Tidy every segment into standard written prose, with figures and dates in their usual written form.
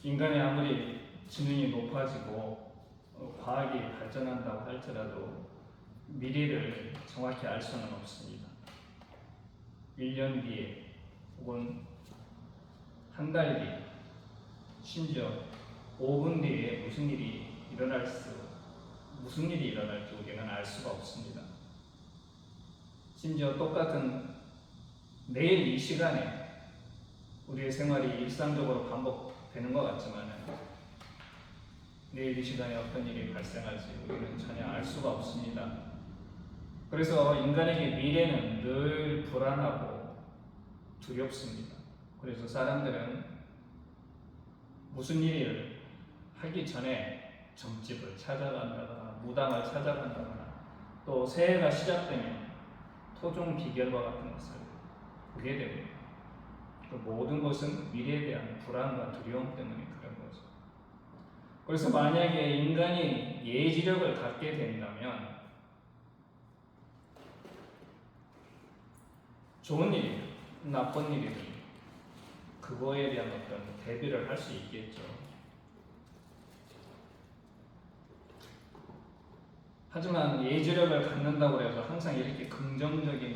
인간이 아무리 지능이 높아지고 과학이 발전한다고 할지라도 미래를 정확히 알 수는 없습니다. 1년 뒤에 혹은 한 달 뒤에, 심지어 5분 뒤에 무슨 일이 일어날지 우리는 알 수가 없습니다. 심지어 똑같은 내일 이 시간에 우리의 생활이 일상적으로 반복되는 것 같지만 내일 이 시간에 어떤 일이 발생할지 우리는 전혀 알 수가 없습니다. 그래서 인간에게 미래는 늘 불안하고 두렵습니다. 그래서 사람들은 무슨 일을 하기 전에 점집을 찾아간다거나 무당을 찾아간다거나 또 새해가 시작되면 토종 비결과 같은 것을 보게 됩니다. 그 모든 것은 미래에 대한 불안과 두려움 때문에 그런 거죠. 그래서 만약에 인간이 예지력을 갖게 된다면 좋은 일이든 나쁜 일이든 그거에 대한 어떤 대비를 할 수 있겠죠. 하지만 예지력을 갖는다고 해서 항상 이렇게 긍정적인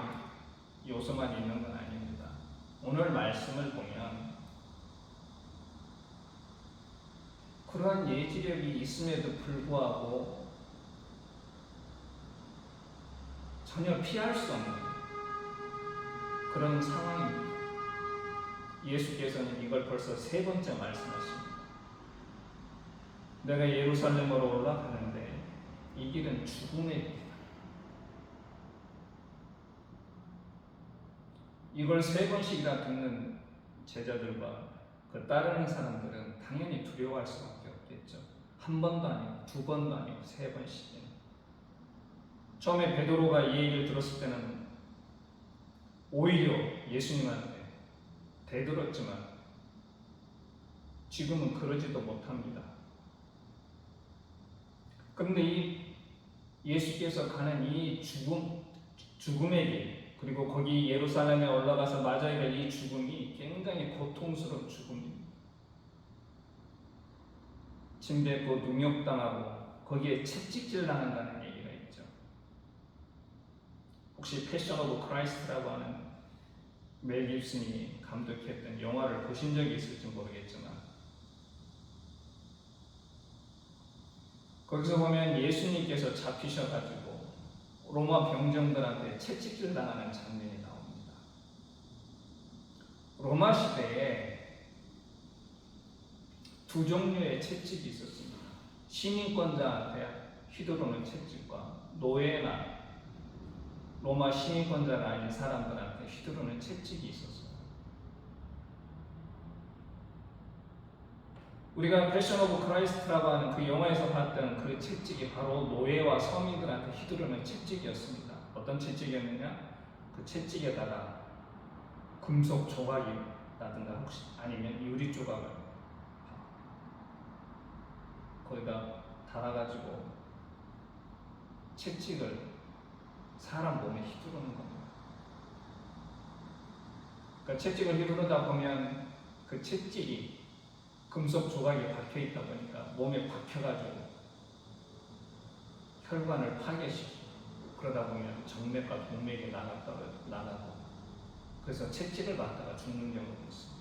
요소만 있는 건 아닙니다. 오늘 말씀을 보면 그러한 예지력이 있음에도 불구하고 전혀 피할 수 없는 그런 상황입니다. 예수께서는 이걸 벌써 3번째 말씀하십니다. 내가 예루살렘으로 올라가는데 이 길은 죽음의 길이다. 이걸 3번씩이나 듣는 제자들과 그 따르는 사람들은 당연히 두려워할 수밖에 없겠죠. 1번도 아니고 2번도 아니고 3번씩이나. 처음에 베드로가 이 얘기를 들었을 때는 오히려 예수님한테 대들었지만 지금은 그러지도 못합니다. 그런데 이 예수께서 가는 이 죽음의 길, 그리고 거기 예루살렘에 올라가서 맞아야 될 이 죽음이 굉장히 고통스러운 죽음입니다. 침뱉고 능욕당하고 거기에 채찍질 당한다는 얘기가 있죠. 혹시 패션 오브 크라이스트라고 하는 멜 깁슨이 감독했던 영화를 보신 적이 있을지 모르겠지만 거기서 보면 예수님께서 잡히셔가지고 로마 병정들한테 채찍질 당하는 장면이 나옵니다. 로마 시대에 2 종류의 채찍이 있었습니다. 시민권자한테 휘두르는 채찍과 노예나 로마 시민권자가 아닌 사람들한테 휘두르는 채찍이 있었어요. 우리가 패션 오브 크라이스트라고 하는 그 영화에서 봤던 그 채찍이 바로 노예와 서민들한테 휘두르는 채찍이었습니다. 어떤 채찍이었느냐? 그 채찍에다가 금속 조각이라든가 혹시 아니면 유리 조각을 거기다 달아가지고 채찍을 사람 몸에 휘두르는 겁니다. 그러니까 채찍을 휘두르다 보면 그 채찍이 금속 조각이 박혀있다 보니까 몸에 박혀가지고 혈관을 파괴시키고 그러다 보면 정맥과 동맥이 나가고 그래서 채찍을 맞다가 죽는 경우도 있습니다.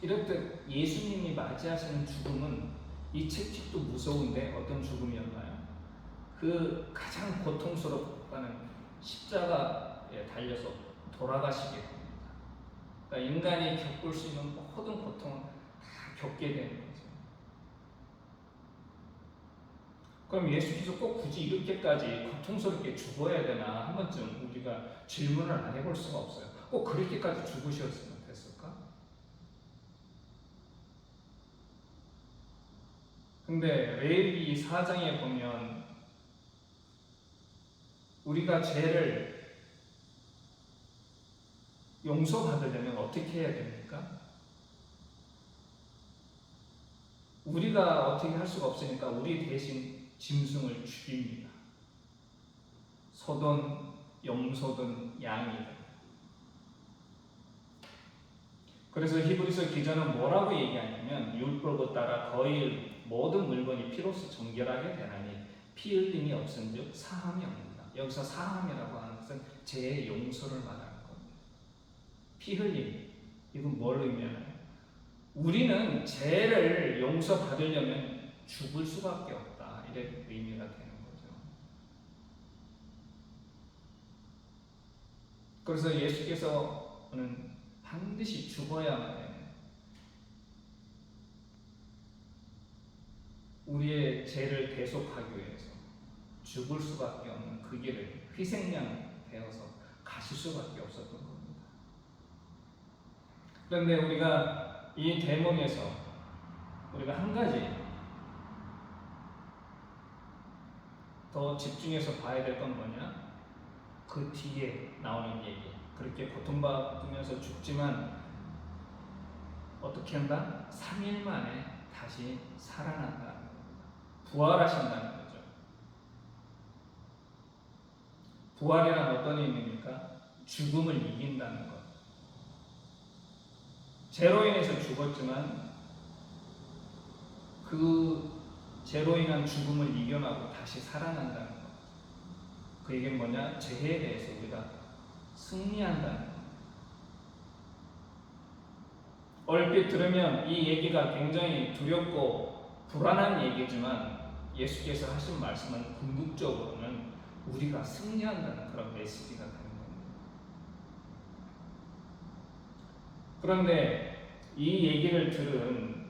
이렇듯 예수님이 맞이하시는 죽음은 이 채찍도 무서운데 어떤 죽음이었나요? 그 가장 고통스럽다는 십자가에 달려서 돌아가시게 됩니다. 그러니까 인간이 겪을 수 있는 모든 고통은 다 겪게 되는 거죠. 그럼 예수께서 꼭 굳이 이렇게까지 고통스럽게 죽어야 되나 한 번쯤 우리가 질문을 안 해볼 수가 없어요. 꼭 그렇게까지 죽으셨으면 됐을까? 근데 레위기 4장에 보면 우리가 죄를 용서받으려면 어떻게 해야 됩니까? 우리가 어떻게 할 수가 없으니까 우리 대신 짐승을 죽입니다. 소든 염소든 양이든. 그래서 히브리서 기자는 뭐라고 얘기하냐면 율법을 따라 거의 모든 물건이 피로써 정결하게 되나니 피 흘림이 없은즉 사함이 없는다. 여기서 사함이라고 하는 것은 죄의 용서를 말하는 겁니다. 피 흘림, 이건 뭘 의미하나요? 우리는 죄를 용서받으려면 죽을 수밖에 없다. 이런 의미가 되는 거죠. 그래서 예수께서는 반드시 죽어야만 해요. 우리의 죄를 대속하기 위해서 죽을 수밖에 없는 그 길을 희생양 되어서 가실 수밖에 없었던 겁니다. 그런데 우리가 이 대목에서 우리가 한 가지 더 집중해서 봐야 될 건 뭐냐? 그 뒤에 나오는 얘기. 그렇게 고통받으면서 죽지만 어떻게 한다? 3일 만에 다시 살아난다. 부활하신다는 거죠. 부활이란 어떤 의미입니까? 죽음을 이긴다는 것. 죄로 인해서 죽었지만 그 죄로 인한 죽음을 이겨나고 다시 살아난다는 것. 그 얘기는 뭐냐? 죄에 대해서 우리가 승리한다는 것. 얼핏 들으면 이 얘기가 굉장히 두렵고 불안한 얘기지만 예수께서 하신 말씀은 궁극적으로는 우리가 승리한다는 그런 메시지가 되는 겁니다. 그런데 이 얘기를 들은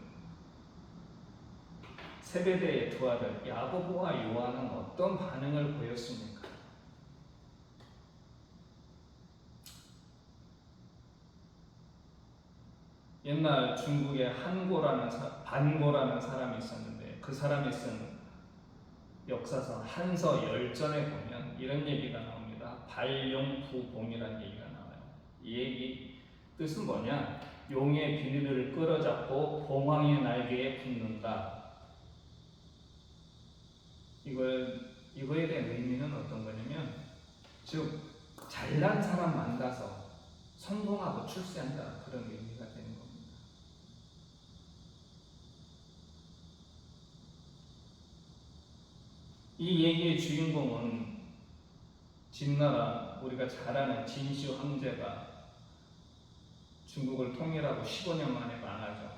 세베대의 두 아들 야고보와 요한은 어떤 반응을 보였습니까? 옛날 중국에 반고라는 사람이 있었는데 그 사람이 쓴 역사서 한서 열전에 보면 이런 얘기가 나옵니다. 발용부봉이라는 얘기가 나와요. 이 얘기 뜻은 뭐냐? 용의 비늘을 끌어잡고 봉황의 날개에 붙는다. 이거에 대한 의미는 어떤 거냐면, 즉 잘난 사람 만나서 성공하고 출세한다, 그런 의미가 되는 겁니다. 이 얘기의 주인공은 진나라, 우리가 잘 아는 진시 황제가 중국을 통일하고 15년 만에 망하죠.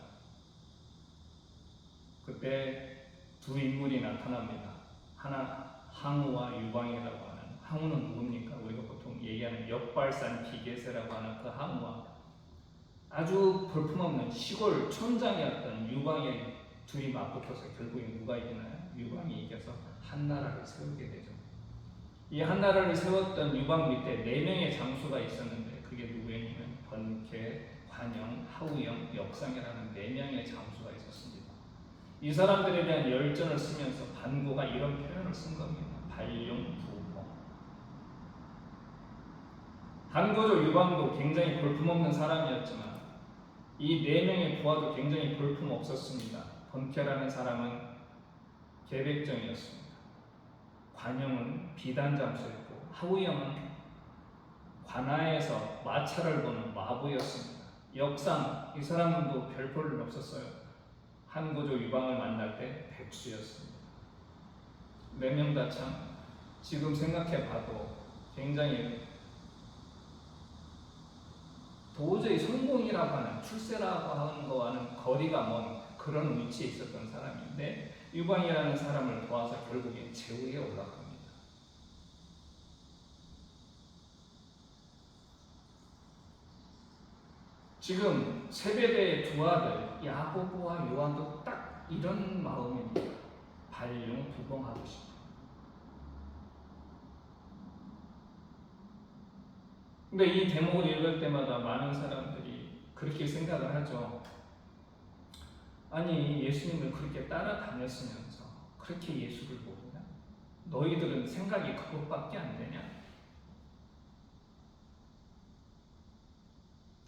그때 두 인물이 나타납니다. 하나 항우와 유방이라고 하는, 항우는 누굽니까? 우리가 보통 얘기하는 역발산 기계세라고 하는 그 항우와 아주 볼품없는 시골 촌장이었던 유방이 둘이 맞붙어서 결국에 누가 이기나요? 유방이 이겨서 한나라를 세우게 되죠. 이 한나라를 세웠던 유방 밑에 4명의 장수가 있었는데 그게 누구였냐면 번개, 관영, 하우영, 역상이라는 4명의 장수가 있었습니다. 이 사람들에 대한 열전을 쓰면서 반고가 이런 표현을 쓴 겁니다. 발용부봉. 반고조 유방도 굉장히 볼품없는 사람이었지만 이 4명의 부하도 굉장히 볼품없었습니다. 번개라는 사람은 계백정이었습니다. 관영은 비단장수였고 하우영은 관아에서 마차를 보는 마부였습니다. 역상, 이 사람도 별 볼 일 없었어요. 한고조 유방을 만날 때 백수였습니다. 4명 다 참 지금 생각해봐도 굉장히 도저히 성공이라고 하는, 출세라고 하는 거와는 거리가 먼 그런 위치에 있었던 사람인데 유방이라는 사람을 도와서 결국엔 제위에 올라갑니다. 지금 세베대의 두 아들 야고보와 요한도 딱 이런 마음입니다. 발용부봉하고 싶어. 근데 이 대목을 읽을 때마다 많은 사람들이 그렇게 생각을 하죠. 아니, 예수님을 그렇게 따라다녔으면서 그렇게 예수를 모르냐? 너희들은 생각이 그것밖에 안 되냐?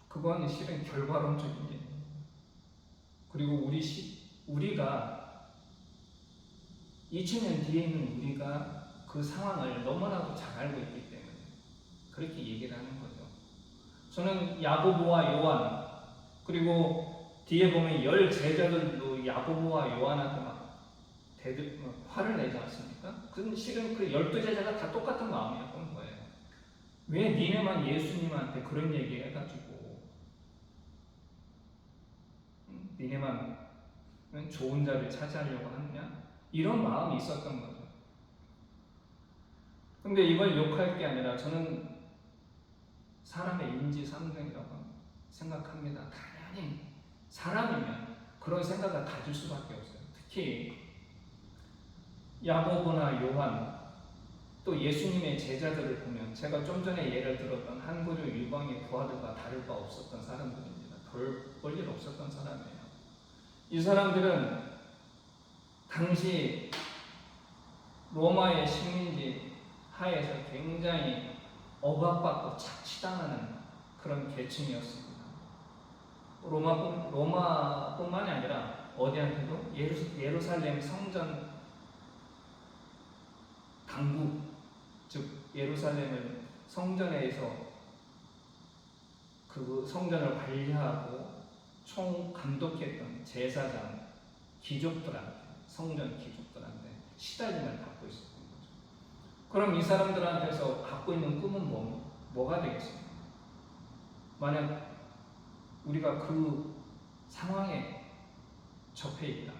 그건 실은 결과론적인 얘기예요. 그리고 우리가 2000년 뒤에 있는 우리가 그 상황을 너무나도 잘 알고 있기 때문에 그렇게 얘기를 하는 거죠. 저는 야고보와 요한, 그리고 뒤에 보면 10제자들도 야고보와 요한한테 막 화를 내지 않습니까? 그 실은 그 12제자가 다 똑같은 마음이었던 거예요. 왜 니네만 예수님한테 그런 얘기 해가지고 니네만 좋은 자를 차지하려고 하느냐? 이런 마음이 있었던 거죠. 근데 이걸 욕할 게 아니라 저는 사람의 인지상정이라고 생각합니다. 당연히 사람이면 그런 생각을 가질 수밖에 없어요. 특히 야고보나 요한 또 예수님의 제자들을 보면 제가 좀 전에 예를 들었던 한구조 유방의 부하들과 다를 바 없었던 사람들입니다. 별 일 없었던 사람이에요. 이 사람들은 당시 로마의 식민지 하에서 굉장히 억압받고 착취당하는 그런 계층이었습니다. 로마뿐만이 아니라 어디한테도 예루살렘 성전 당국, 즉 예루살렘을 성전에서 그 성전을 관리하고 총 감독했던 제사장 귀족들한테, 성전 귀족들한테 시달림을 받고 있었던 거죠. 그럼 이 사람들한테서 갖고 있는 꿈은 뭐가 되겠습니까? 만약 우리가 그 상황에 접해 있다,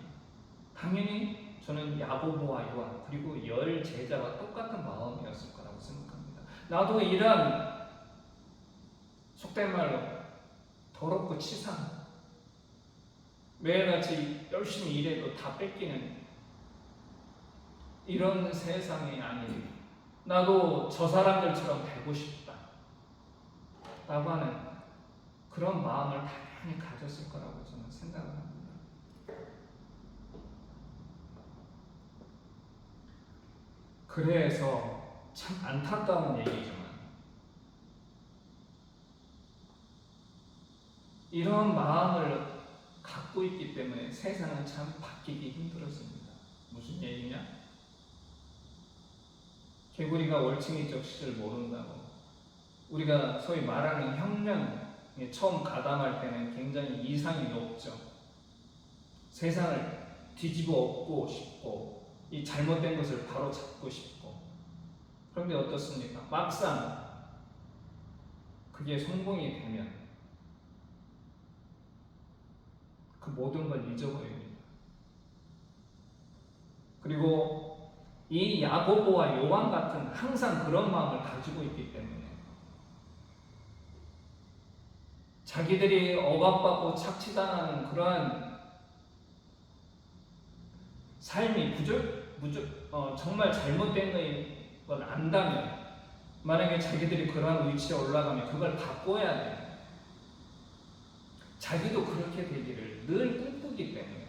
당연히 저는 야고보와 요한 그리고 10제자와 똑같은 마음이었을 거라고 생각합니다. 나도 이런 속된 말로 더럽고 치사한 매일같이 열심히 일해도 다 뺏기는 이런 세상이 아니고 나도 저 사람들처럼 되고 싶다 라고 하는 그런 마음을 당연히 가졌을 거라고 저는 생각을 합니다. 그래서 참 안타까운 얘기지만 이런 마음을 갖고 있기 때문에 세상은 참 바뀌기 힘들어집니다. 무슨 얘기냐? 개구리가 월층이적 시절 모른다고. 우리가 소위 말하는 혁명에 처음 가담할 때는 굉장히 이상이 높죠. 세상을 뒤집어 엎고 싶고 이 잘못된 것을 바로 잡고 싶고. 그런데 어떻습니까? 막상 그게 성공이 되면 그 모든 걸 잊어버립니다. 그리고 이 야고보와 요한 같은 항상 그런 마음을 가지고 있기 때문에 자기들이 억압받고 착취당하는 그러한 삶이 정말 잘못된 걸 안다면 만약에 자기들이 그러한 위치에 올라가면 그걸 바꿔야 돼요. 자기도 그렇게 되기를 늘 꿈꾸기 때문에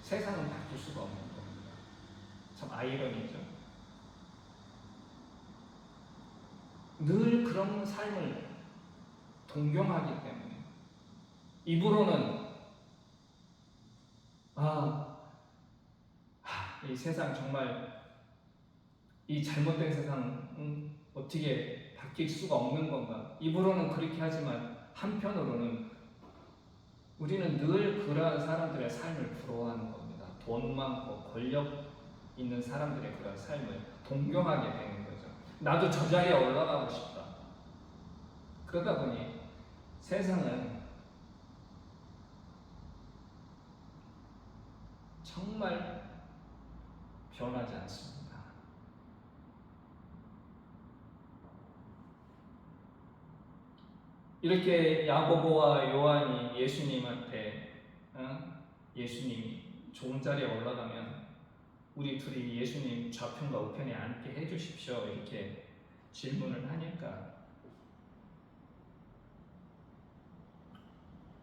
세상은 바뀔 수가 없는 겁니다. 참 아이러니죠. 늘 그런 삶을 동경하기 때문에 입으로는 이 세상 정말 이 잘못된 세상 어떻게 바뀔 수가 없는 건가. 입으로는 그렇게 하지만 한편으로는 우리는 늘 그러한 사람들의 삶을 부러워하는 겁니다. 돈 많고 권력 있는 사람들의 그런 삶을 동경하게 되는 거죠. 나도 저 자리에 올라가고 싶다. 그러다 보니 세상은 정말 변하지 않습니다. 이렇게 야고보와 요한이 예수님한테 예수님이 좋은 자리에 올라가면 우리 둘이 예수님 좌편과 우편에 앉게 해주십시오 이렇게 질문을 하니까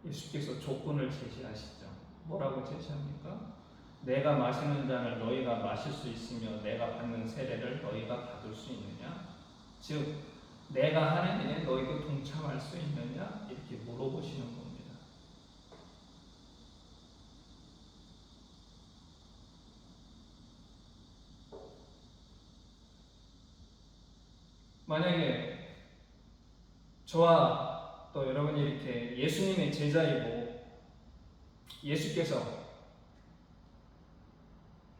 예수께서 조건을 제시하시죠. 뭐라고 제시합니까? 내가 마시는 잔을 너희가 마실 수 있으며 내가 받는 세례를 너희가 받을 수 있느냐? 즉 내가 하는 일에 너희도 동참할 수 있느냐? 이렇게 물어보시는 겁니다. 만약에 저와 또 여러분이 이렇게 예수님의 제자이고 예수께서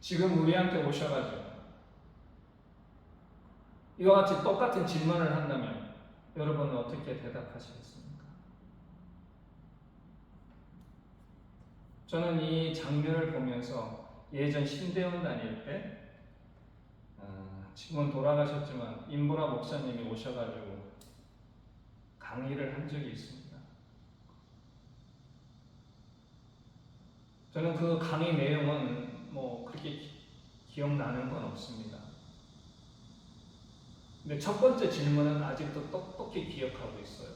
지금 우리한테 오셔가지고 이와 같이 똑같은 질문을 한다면 여러분은 어떻게 대답하시겠습니까? 저는 이 장면을 보면서 예전 신대원 다닐 때 지금은 돌아가셨지만 임보라 목사님이 오셔가지고 강의를 한 적이 있습니다. 저는 그 강의 내용은 뭐 그렇게 기억나는 건 없습니다. 근데 첫 번째 질문은 아직도 똑똑히 기억하고 있어요.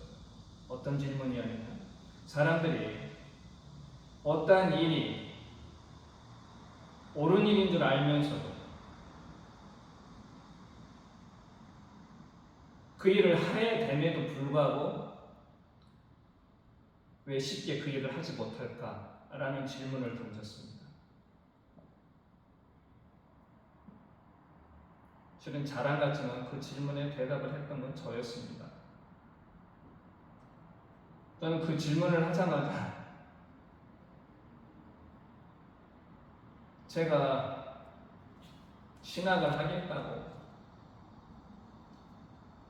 어떤 질문이었냐면 사람들이 어떠한 일이 옳은 일인 줄 알면서도 그 일을 하게 됨에도 불구하고 왜 쉽게 그 일을 하지 못할까라는 질문을 던졌습니다. 실은 자랑 같지만 그 질문에 대답을 했던 건 저였습니다. 저는 그 질문을 하자마자 제가 신학을 하겠다고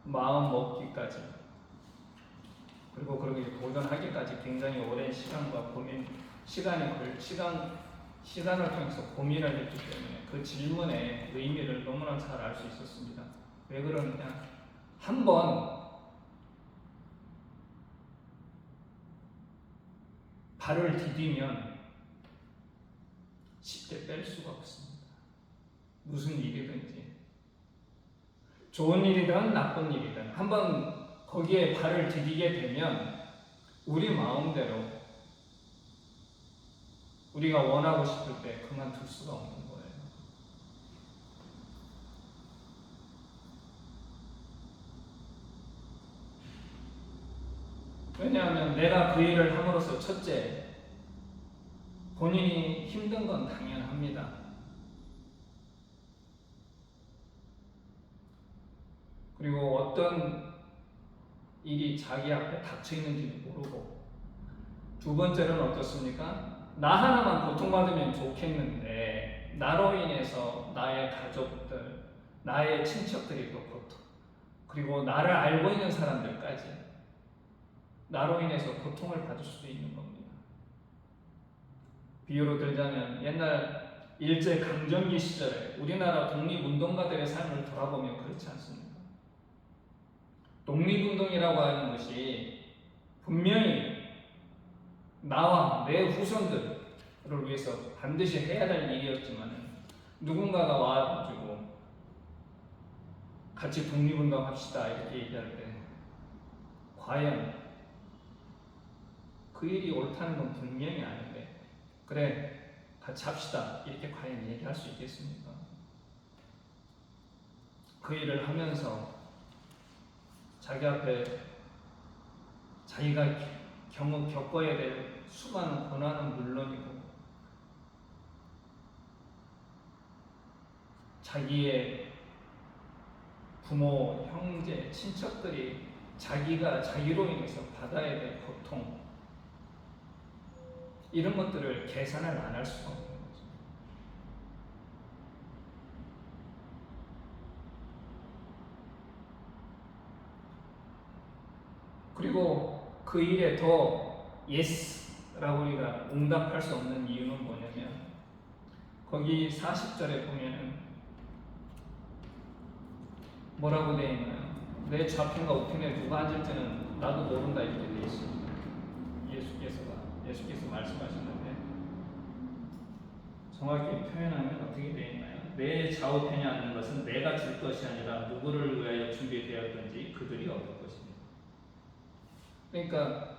마음 먹기까지 그리고 그렇게 도전하기까지 굉장히 오랜 시간과 고민 시간을 통해서 고민을 했기 때문에 그 질문의 의미를 너무나 잘 알 수 있었습니다. 왜 그러느냐? 한번 발을 디디면 쉽게 뺄 수가 없습니다. 무슨 일이든지 좋은 일이든 나쁜 일이든 한번 거기에 발을 디디게 되면 우리 마음대로 우리가 원하고 싶을 때 그만둘 수가 없는 거예요. 왜냐하면 내가 그 일을 함으로써 첫째, 본인이 힘든 건 당연합니다. 그리고 어떤 일이 자기 앞에 닥쳐 있는지도 모르고 두 번째는 어떻습니까? 나 하나만 고통받으면 좋겠는데 나로 인해서 나의 가족들, 나의 친척들이 또 고통 그리고 나를 알고 있는 사람들까지 나로 인해서 고통을 받을 수도 있는 겁니다. 비유로 들자면 옛날 일제강점기 시절에 우리나라 독립운동가들의 삶을 돌아보면 그렇지 않습니까? 독립운동이라고 하는 것이 분명히 나와 내 후손들을 위해서 반드시 해야 될 일이었지만 누군가가 와가지고 같이 독립운동 합시다 이렇게 얘기할 때 과연 그 일이 옳다는 건 분명히 아닌데 그래 같이 합시다 이렇게 과연 얘기할 수 있겠습니까? 그 일을 하면서 자기 앞에 자기가 겪어야 될 수많은 고난은 물론이고 자기의 부모, 형제, 친척들이 자기가 자기로 인해서 받아야 될 고통 이런 것들을 계산을 안 할 수가 없는 거죠. 그리고 그 일에 더 예스라고 우리가 응답할 수 없는 이유는 뭐냐면 거기 40절에 보면은 뭐라고 되어 있나요? 내 좌편과 우편에 누가 앉을지는 나도 모른다 이렇게 되어 있습니다. 예수께서 말씀하셨는데 정확히 표현하면 어떻게 되어 있나요? 내 좌우편에 앉는 것은 내가 줄 것이 아니라 누구를 위하여 준비되었든지 그들이 얻을 것입니다. 그러니까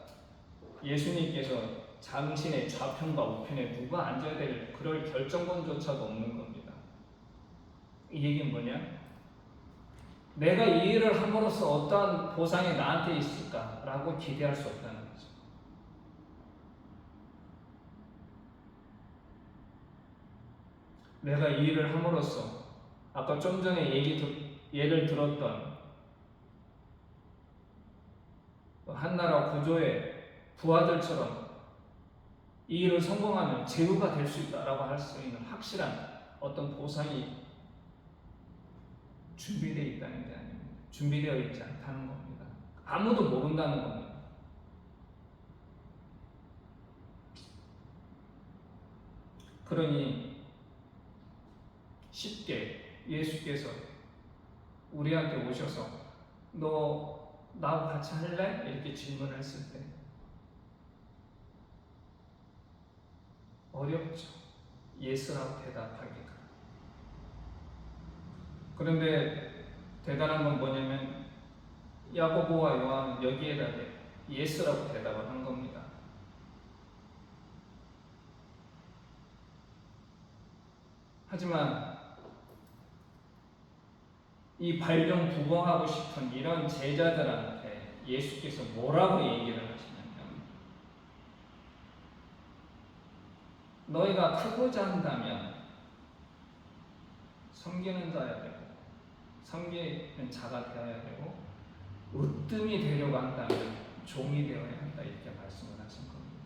예수님께서 당신의 좌편과 우편에 누가 앉아야 될 그럴 결정권조차도 없는 겁니다. 이 얘기는 뭐냐? 내가 이 일을 함으로써 어떠한 보상이 나한테 있을까라고 기대할 수 없다는 거죠. 내가 이 일을 함으로써 아까 좀 전에 예를 들었던 한나라 구조의 부하들처럼 이 일을 성공하면 제후가 될 수 있다라고 할 수 있는 확실한 어떤 보상이 준비되어 있다는 게 아닙니다. 준비되어 있지 않다는 겁니다. 아무도 모른다는 겁니다. 그러니 쉽게 예수께서 우리한테 오셔서 너 나하고 같이 할래? 이렇게 질문했을 때 어렵죠. 예스라고 대답하기가. 그런데 대단한 건 뭐냐면 야고보와 요한은 여기에다 예스라고 대답을 한 겁니다. 하지만 이 발령부범하고 싶은 이런 제자들한테 예수께서 뭐라고 얘기를 하시냐면 너희가 크고자 한다면 섬기는 자야 되고 섬기는 자가 되어야 되고 으뜸이 되려고 한다면 종이 되어야 한다 이렇게 말씀을 하신 겁니다.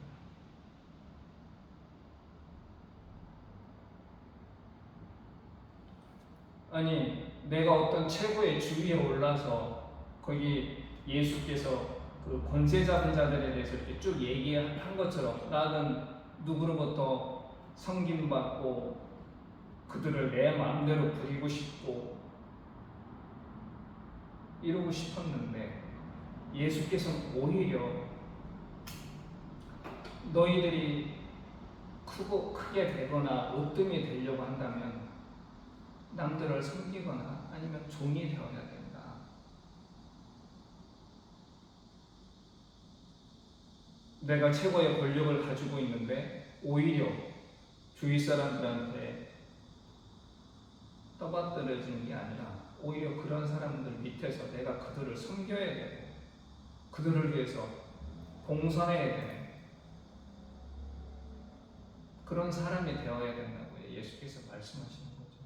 아니 내가 어떤 최고의 주위에 올라서 거기 예수께서 그 권세 잡은 자들에 대해서 이렇게 쭉 얘기한 것처럼 나는 누구로부터 섬김받고 그들을 내 마음대로 부리고 싶고 이러고 싶었는데 예수께서는 오히려 너희들이 크게 되거나 으뜸이 되려고 한다면 남들을 섬기거나 아니면 종이 되어야 된다. 내가 최고의 권력을 가지고 있는데 오히려 주위 사람들한테 떠받들어지는 게 아니라 오히려 그런 사람들 밑에서 내가 그들을 섬겨야 되고 그들을 위해서 봉선해야 되는 그런 사람이 되어야 된다고 예수께서 말씀하시는 거죠.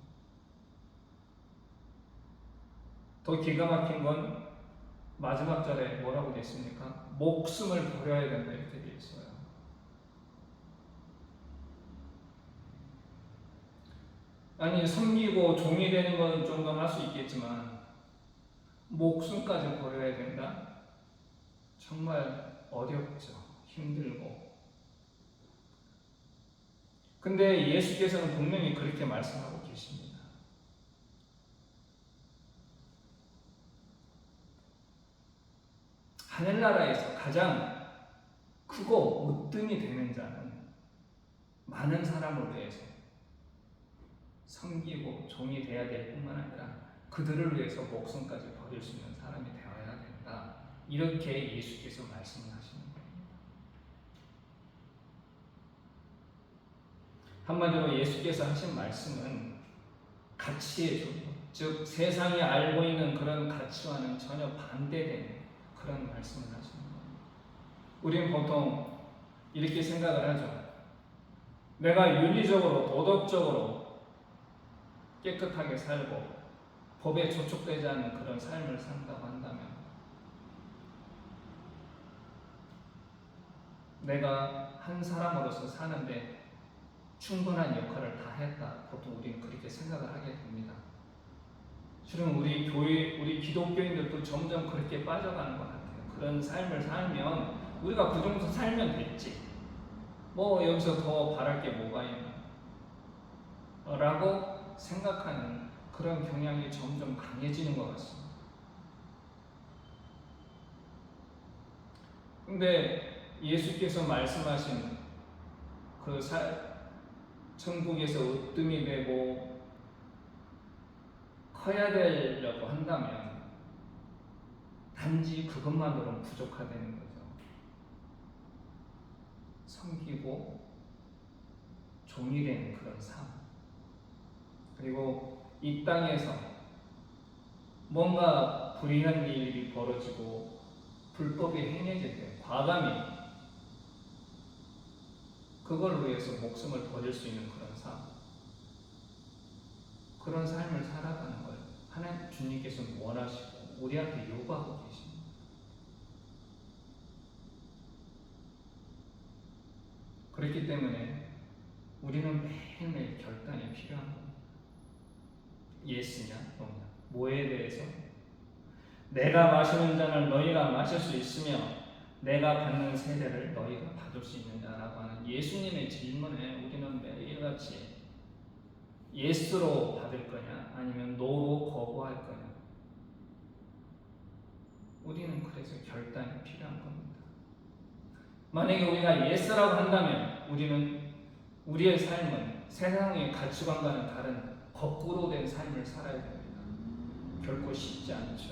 더 기가 막힌 건 마지막 절에 뭐라고 되어 있습니까? 목숨을 버려야 된다 이렇게 되어 있어요. 아니 섬기고 종이 되는 건 정도는 할 수 있겠지만 목숨까지 버려야 된다? 정말 어렵죠. 힘들고. 근데 예수께서는 분명히 그렇게 말씀하고 계십니다. 하늘나라에서 가장 크고 으뜸이 되는 자는 많은 사람을 위해서 섬기고 종이 되어야 될 뿐만 아니라 그들을 위해서 목숨까지 버릴 수 있는 사람이 되어야 된다. 이렇게 예수께서 말씀을 하시는 겁니다. 한마디로 예수께서 하신 말씀은 가치의 조건, 즉 세상이 알고 있는 그런 가치와는 전혀 반대되는 그런 말씀을 하시는 겁니다. 우리는 보통 이렇게 생각을 하죠. 내가 윤리적으로 도덕적으로 깨끗하게 살고 법에 저촉되지 않는 그런 삶을 산다고 한다면 내가 한 사람으로서 사는데 충분한 역할을 다 했다. 보통 우리는 그렇게 생각을 하게 됩니다. 실은 우리 교회, 우리 기독교인들도 점점 그렇게 빠져가는 것 같아요. 그런 삶을 살면 우리가 그 정도 살면 됐지. 뭐 여기서 더 바랄 게 뭐가 있나? 라고 생각하는 그런 경향이 점점 강해지는 것 같습니다. 근데 예수께서 말씀하신 그 천국에서 으뜸이 되고 커야 되려고 한다면 단지 그것만으로는 부족하다는 거죠. 섬기고 종이 되는 그런 삶. 그리고 이 땅에서 뭔가 불의한 일이 벌어지고 불법이 행해질 때 과감히 그걸 위해서 목숨을 버릴 수 있는 그런 삶. 그런 삶을 살아가는 걸 하나님 주님께서는 원하시고 우리한테 요구하고 계십니다. 그렇기 때문에 우리는 매일매일 결단이 필요한 겁니다. 예스냐 노냐. 뭐에 대해서? 내가 마시는 잔을 너희가 마실 수 있으며 내가 받는 세례를 너희가 받을 수 있느냐라고 하는 예수님의 질문에 우리는 매일같이 예스로 받을 거냐 아니면 노로 거부할 거냐. 우리는 그래서 결단이 필요한 겁니다. 만약에 우리가 예스라고 한다면 우리는 우리의 삶은 세상의 가치관과는 다른 거꾸로 된 삶을 살아야 됩니다. 결코 쉽지 않죠.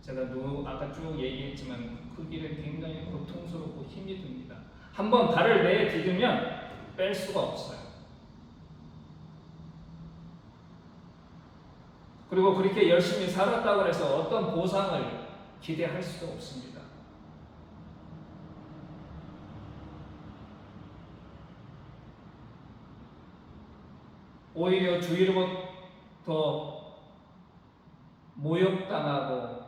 제가 아까 쭉 얘기했지만 그 길은 굉장히 고통스럽고 힘이 듭니다. 한번 발을 내디디면 뺄 수가 없어요. 그리고 그렇게 열심히 살았다고 해서 어떤 보상을 기대할 수도 없습니다. 오히려 주위로부터 모욕당하고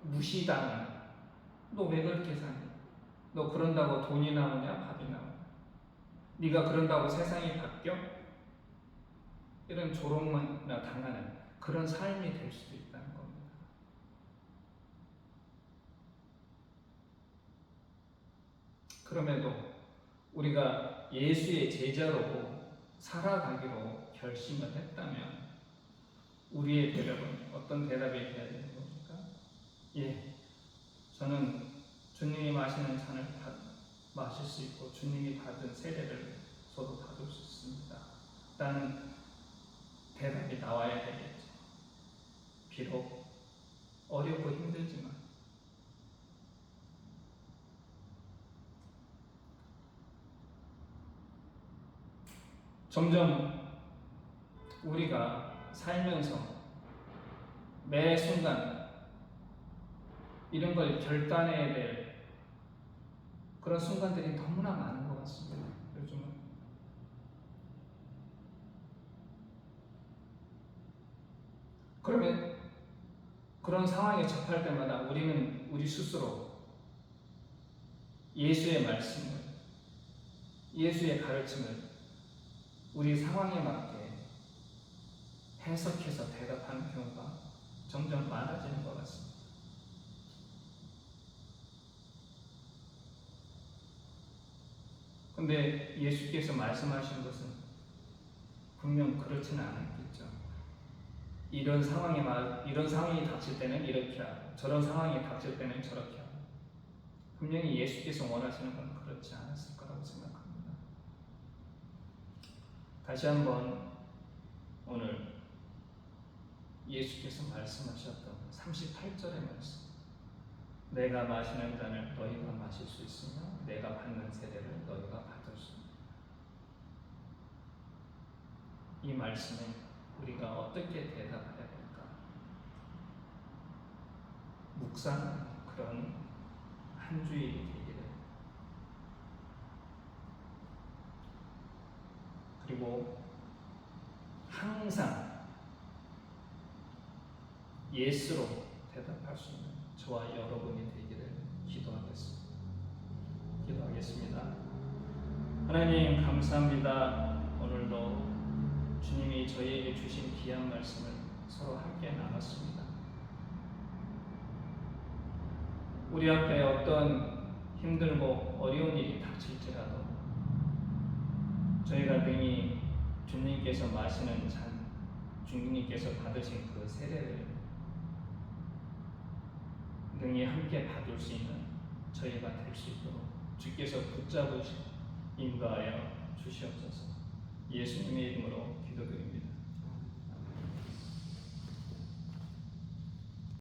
무시당하는, 너 왜 그렇게 사니? 너 그런다고 돈이 나오냐 밥이 나오냐? 네가 그런다고 세상이 바뀌어? 이런 조롱만이나 당하는 그런 삶이 될 수도 있다는 겁니다. 그럼에도 우리가 예수의 제자로 살아가기로 결심을 했다면 우리의 대답은 어떤 대답이 되어야 되는 겁니까? 예, 저는 주님이 마시는 잔을 마실 수 있고 주님이 받은 세례를 저도 받을 수 있습니다. 라는 대답이 나와야 되겠죠. 비록 어렵고 힘들지만 점점 우리가 살면서 매 순간 이런 걸 결단해야 될 그런 순간들이 너무나 많은 것 같습니다. 요즘은. 그러면 그런 상황에 접할 때마다 우리는 우리 스스로 예수의 말씀을, 예수의 가르침을 우리 상황에 맞게 해석해서 대답하는 경우가 점점 많아지는 것 같습니다. 근데 예수께서 말씀하신 것은 분명 그렇지는 않았겠죠. 이런 상황이 닥칠 때는 이렇게 하고 저런 상황이 닥칠 때는 저렇게 하고 분명히 예수께서 원하시는 건 그렇지 않았을 거라고 생각합니다. 다시 한번 오늘 예수께서 말씀하셨던 38절의 말씀, 내가 마시는 잔을 너희가 마실 수 있으며 내가 받는 세례를 너희가 받을 수 있다. 이 말씀에 우리가 어떻게 대답해야 될까? 묵상하는 그런 한 주일이 되기를, 그리고 항상 예스로 대답할 수 있는 저와 여러분이 되기를 기도하겠습니다. 하나님 감사합니다. 오늘도 주님이 저희에게 주신 귀한 말씀을 서로 함께 나눴습니다. 우리 앞에 어떤 힘들고 어려운 일이 닥칠지라도 저희가 능히 주님께서 마시는 잔, 주님께서 받으신 그 세례를 능히 함께 받을 수 있는 저희가 될 수 있도록 주께서 붙잡으시고 인도하여 주시옵소서. 예수님의 이름으로 기도드립니다.